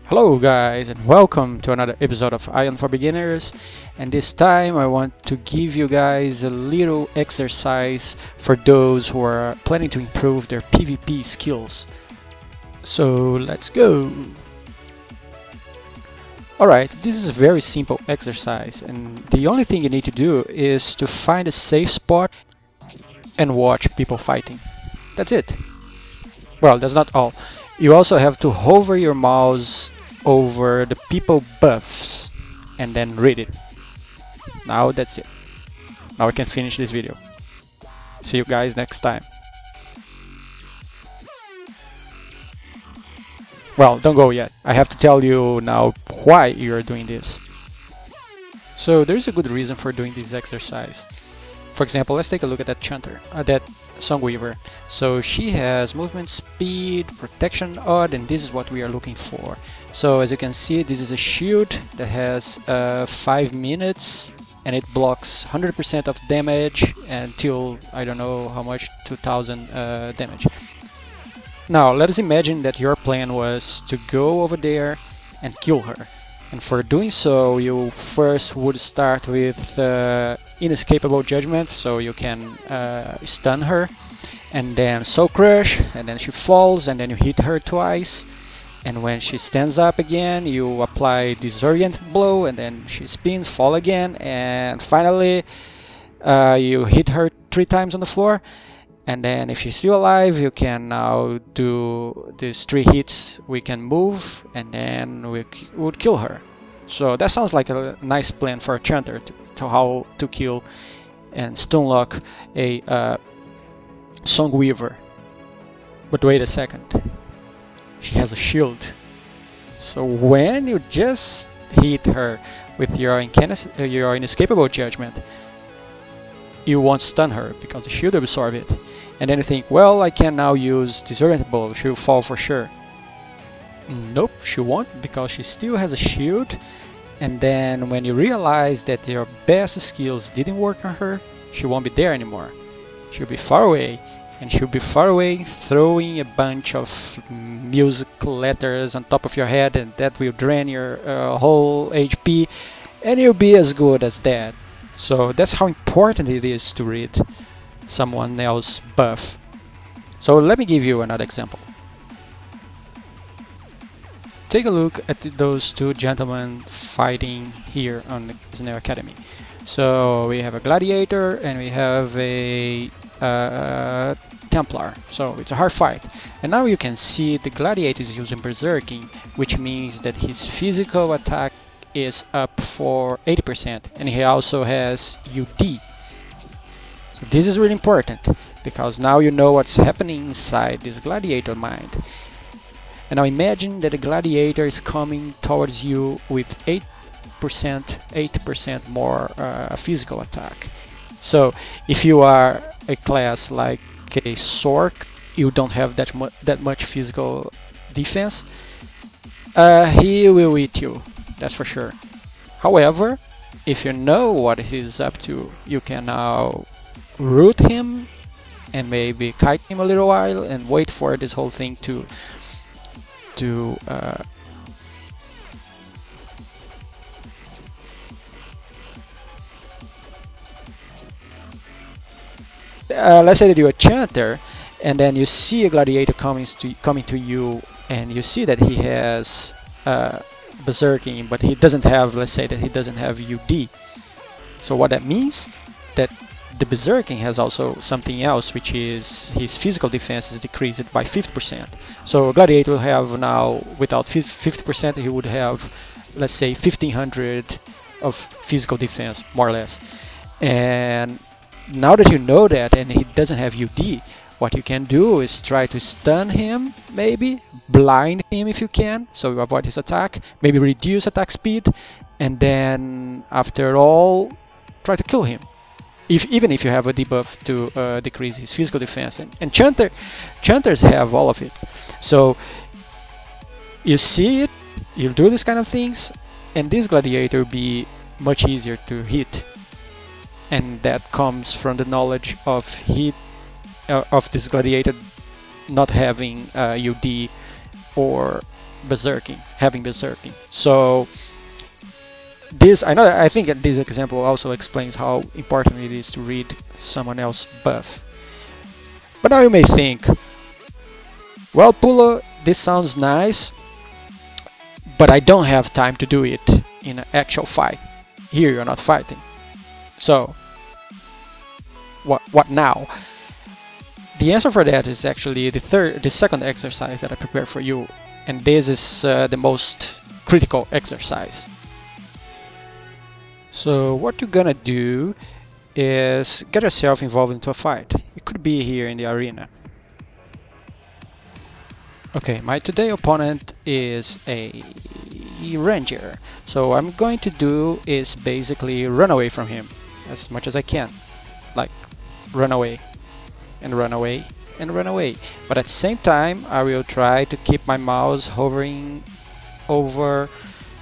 Hello guys, and welcome to another episode of Aion for Beginners. And this time I want to give you guys a little exercise for those who are planning to improve their PvP skills. So let's go! Alright, this is a very simple exercise, and the only thing you need to do is to find a safe spot and watch people fighting. That's it. Well, that's not all. You also have to hover your mouse over the people buffs and then read it. Now that's it. Now I can finish this video. See you guys next time. Well, don't go yet. I have to tell you now why you're doing this. So there's a good reason for doing this exercise. For example, let's take a look at that chanter, that Songweaver. So she has movement speed, protection odd, and this is what we are looking for. So as you can see, this is a shield that has 5 minutes and it blocks 100% of damage until, I don't know how much, 2000 damage. Now let us imagine that your plan was to go over there and kill her. And for doing so, you first would start with inescapable judgment, so you can stun her, and then soul crush, and then she falls, and then you hit her twice, and when she stands up again, you apply disorient blow, and then she spins, fall again, and finally you hit her 3 times on the floor. And then if she's still alive, you can now do these 3 hits, we can move, and then we would kill her. So that sounds like a nice plan for a chanter to how to kill and stunlock a Songweaver. But wait a second, she has a shield. So when you just hit her with your inescapable judgment, you won't stun her because the shield will absorb it. And then you think, well, I can now use disorient blow, she'll fall for sure. Nope, she won't, because she still has a shield. And then when you realize that your best skills didn't work on her, she won't be there anymore. She'll be far away, and she'll be far away throwing a bunch of music letters on top of your head, and that will drain your whole HP, and you'll be as good as dead. So that's how important it is to read someone else's buff. So let me give you another example. Take a look at those 2 gentlemen fighting here on the Snail Academy. So we have a gladiator and we have a Templar. So it's a hard fight. And now you can see the gladiator is using berserking, which means that his physical attack is up for 80%, and he also has UD. So this is really important, because now you know what's happening inside this gladiator mind. And now imagine that the gladiator is coming towards you with 8% more physical attack. So if you are a class like a Sork, you don't have that much physical defense, he will eat you, that's for sure. However, if you know what he's up to, you can now root him and maybe kite him a little while and wait for this whole thing to let's say that you're a chanter and then you see a gladiator coming to you, and you see that he has berserking, but he doesn't have, let's say that he doesn't have UD. So what that means, that the berserking has also something else, which is his physical defense is decreased by 50%. So a gladiator will have now, without 50%, he would have, let's say, 1500 of physical defense, more or less. And now that you know that, and he doesn't have UD, what you can do is try to stun him, maybe blind him if you can, so you avoid his attack, maybe reduce attack speed, and then after all, try to kill him. Even if you have a debuff to decrease his physical defense, and chanters have all of it. So you see it, you do this kind of things, and this gladiator will be much easier to hit, and that comes from the knowledge of this gladiator not having UD or berserking, having berserking. So this, I think that this example also explains how important it is to read someone else's buff. But now you may think, well, Pulo, this sounds nice, but I don't have time to do it in an actual fight. Here you're not fighting. So what now? The answer for that is actually the second exercise that I prepared for you, and this is the most critical exercise. So what you're gonna do is get yourself involved into a fight. It could be here in the arena. Okay, my today opponent is a ranger, so what I'm going to do is basically run away from him as much as I can, like run away and run away and run away, but at the same time I will try to keep my mouse hovering over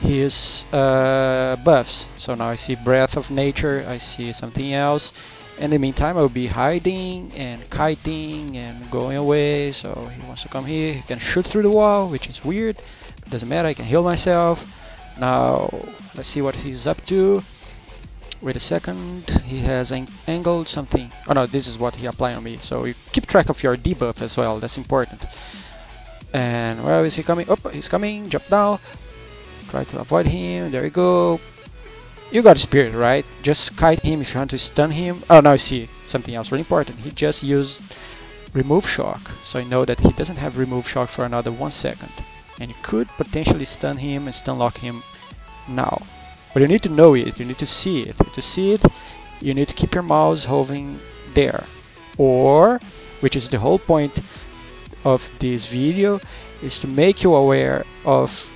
his buffs. So now I see Breath of Nature, I see something else. In the meantime, I'll be hiding and kiting and going away. So he wants to come here, he can shoot through the wall, which is weird. Doesn't matter, I can heal myself. Now, let's see what he's up to. Wait a second, he has angled something. Oh no, this is what he applied on me. So you keep track of your debuff as well, that's important. And where is he coming? Oh, he's coming, jump down. Try to avoid him, there you go. You got spirit, right? Just kite him if you want to stun him. Oh, now I see something else really important. He just used remove shock, so I know that he doesn't have remove shock for another 1 second, and you could potentially stun him and stun lock him now. But you need to know it, you need to see it. To see it, you need to keep your mouse hovering there, or, which is the whole point of this video, is to make you aware of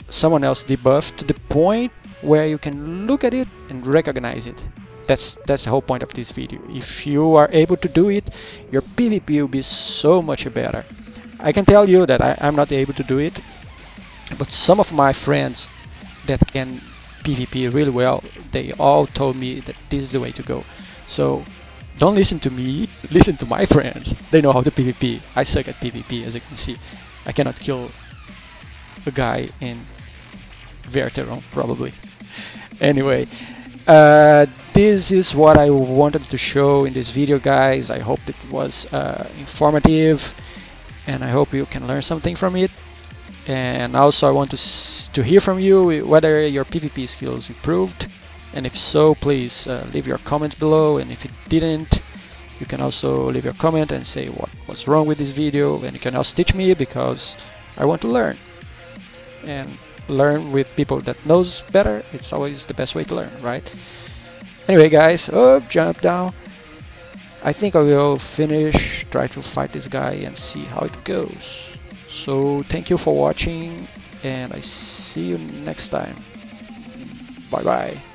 someone else debuff to the point where you can look at it and recognize it. That's the whole point of this video. If you are able to do it, your PvP will be so much better. I can tell you that I'm not able to do it, but some of my friends that can PvP really well, they all told me that this is the way to go. So don't listen to me, listen to my friends. They know how to PvP. I suck at PvP, as you can see. I cannot kill a guy in Verteron, probably. Anyway, this is what I wanted to show in this video, guys. I hope it was informative, and I hope you can learn something from it. And also I want to hear from you whether your PvP skills improved, and if so, please leave your comments below. And if it didn't, you can also leave your comment and say what's wrong with this video, and you can also teach me, because I want to learn. And learn with people that knows better. It's always the best way to learn, right? Anyway, guys, jump down. I think I will finish, try to fight this guy and see how it goes. So thank you for watching, and I see you next time. Bye bye.